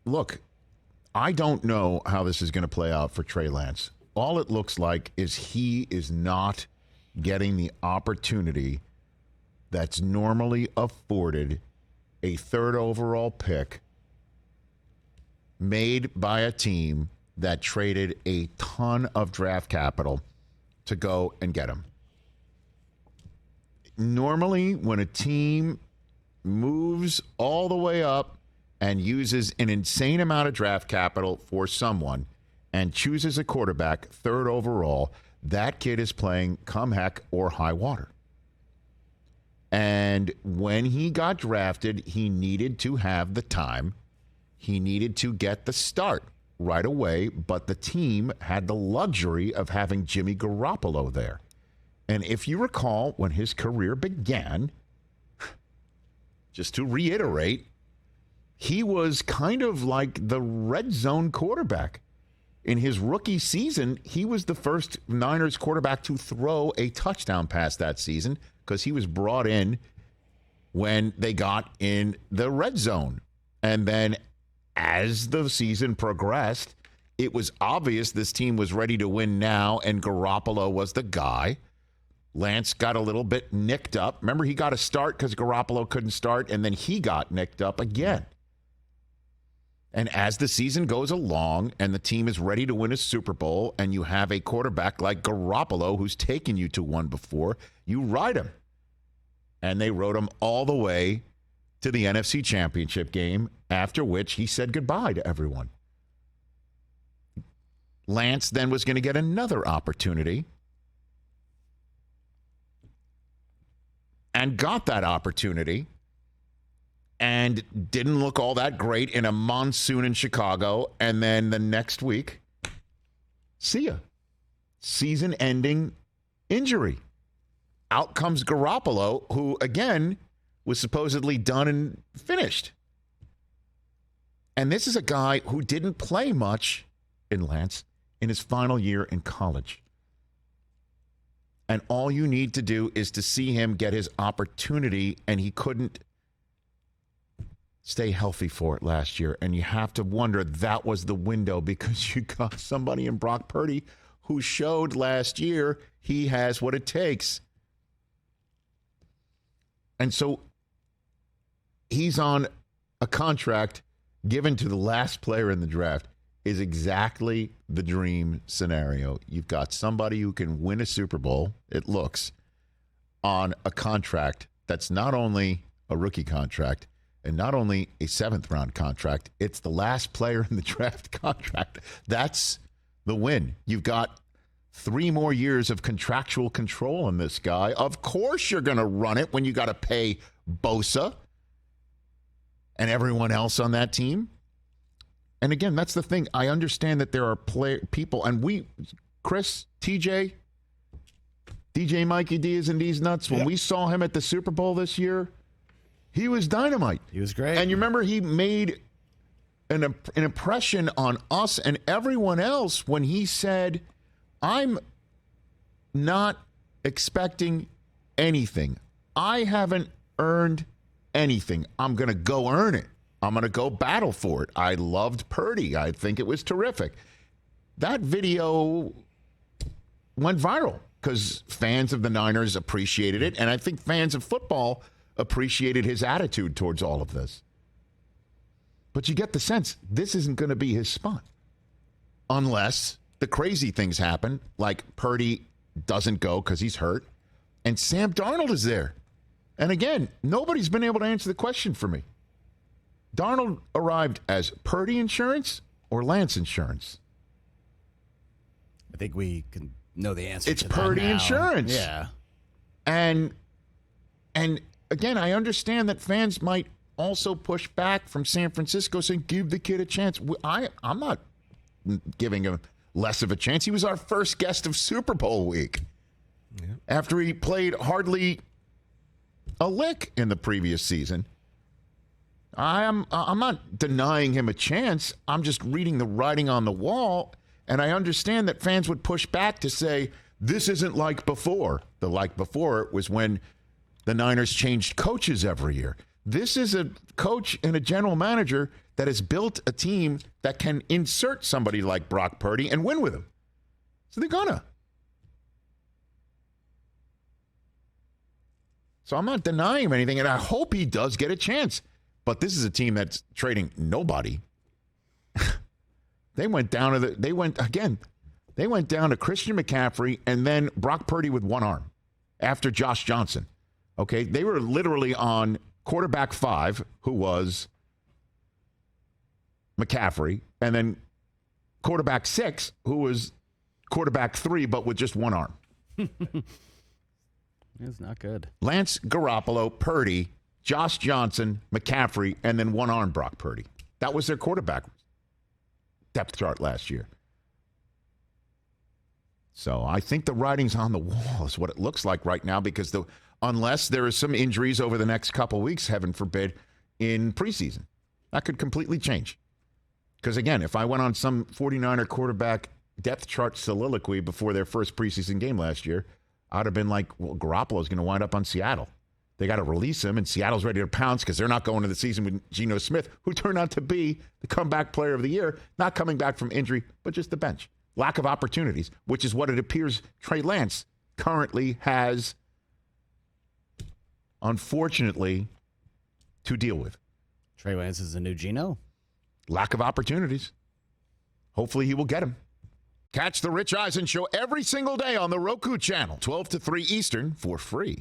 look, I don't know how this is going to play out for Trey Lance. All it looks like is he is not getting the opportunity that's normally afforded a third overall pick made by a team that traded a ton of draft capital to go and get him. Normally, when a team moves all the way up and uses an insane amount of draft capital for someone and chooses a quarterback third overall, that kid is playing come heck or high water. And when he got drafted, he needed to have the time. He needed to get the start right away, but the team had the luxury of having Jimmy Garoppolo there. And if you recall, when his career began, just to reiterate, he was kind of like the red zone quarterback. In his rookie season, he was the first Niners quarterback to throw a touchdown pass that season because he was brought in when they got in the red zone. And then as the season progressed, it was obvious this team was ready to win now, and Garoppolo was the guy. Lance got a little bit nicked up. Remember, he got a start because Garoppolo couldn't start, and then he got nicked up again. And as the season goes along and the team is ready to win a Super Bowl and you have a quarterback like Garoppolo who's taken you to one before, you ride him. And they rode him all the way to the NFC Championship game, after which he said goodbye to everyone. Lance then was going to get another opportunity and got that opportunity and didn't look all that great in a monsoon in Chicago. And then the next week, see ya. Season-ending injury. Out comes Garoppolo, who, again, was supposedly done and finished. And this is a guy who didn't play much in Lance in his final year in college. And all you need to do is to see him get his opportunity, and he couldn't stay healthy for it last year. And you have to wonder, that was the window, because you got somebody in Brock Purdy who showed last year he has what it takes. And so he's on a contract given to the last player in the draft. Is exactly the dream scenario. You've got somebody who can win a Super Bowl, it looks, on a contract that's not only a rookie contract and not only a seventh-round contract, it's the last player in the draft contract. That's the win. You've got 3 more years of contractual control on this guy. Of course you're going to run it when you got to pay Bosa and everyone else on that team. And again, that's the thing. I understand that there are people, and Chris, TJ, DJ Mikey Diaz and D's Nuts, when we saw him at the Super Bowl this year, he was dynamite. He was great. And you remember he made an impression on us and everyone else when he said, I'm not expecting anything. I haven't earned anything. I'm going to go earn it. I'm going to go battle for it. I loved Purdy. I think it was terrific. That video went viral because fans of the Niners appreciated it, and I think fans of football appreciated his attitude towards all of this. But you get the sense this isn't going to be his spot unless the crazy things happen, like Purdy doesn't go because he's hurt, and Sam Darnold is there. And again, nobody's been able to answer the question for me. Darnold arrived as Purdy insurance or Lance insurance? I think we can know the answer. It's to Purdy that now. insurance. Yeah. And again, I understand that fans might also push back from San Francisco saying, give the kid a chance. I'm not giving him less of a chance. He was our first guest of Super Bowl week after he played hardly a lick in the previous season. I'm not denying him a chance. I'm just reading the writing on the wall, and I understand that fans would push back to say, this isn't like before. The like before was when the Niners changed coaches every year. This is a coach and a general manager that has built a team that can insert somebody like Brock Purdy and win with him. So they're gonna. So I'm not denying him anything, and I hope he does get a chance. But this is a team that's trading nobody. They went down to Christian McCaffrey and then Brock Purdy with one arm after Josh Johnson. Okay, they were literally on quarterback 5, who was McCaffrey, and then quarterback 6, who was quarterback 3, but with just one arm. It's not good. Lance, Garoppolo, Purdy, Josh Johnson, McCaffrey, and then one arm Brock Purdy. That was their quarterback depth chart last year. So I think the writing's on the wall is what it looks like right now, because unless there is some injuries over the next couple weeks, heaven forbid, in preseason, that could completely change. Because again, if I went on some 49er quarterback depth chart soliloquy before their first preseason game last year, I'd have been like, well, Garoppolo's going to wind up on Seattle. They got to release him, and Seattle's ready to pounce because they're not going to the season with Geno Smith, who turned out to be the comeback player of the year, not coming back from injury, but just the bench. Lack of opportunities, which is what it appears Trey Lance currently has, unfortunately, to deal with. Trey Lance is the new Geno? Lack of opportunities. Hopefully he will get him. Catch the Rich Eisen Show every single day on the Roku channel, 12 to 3 Eastern, for free.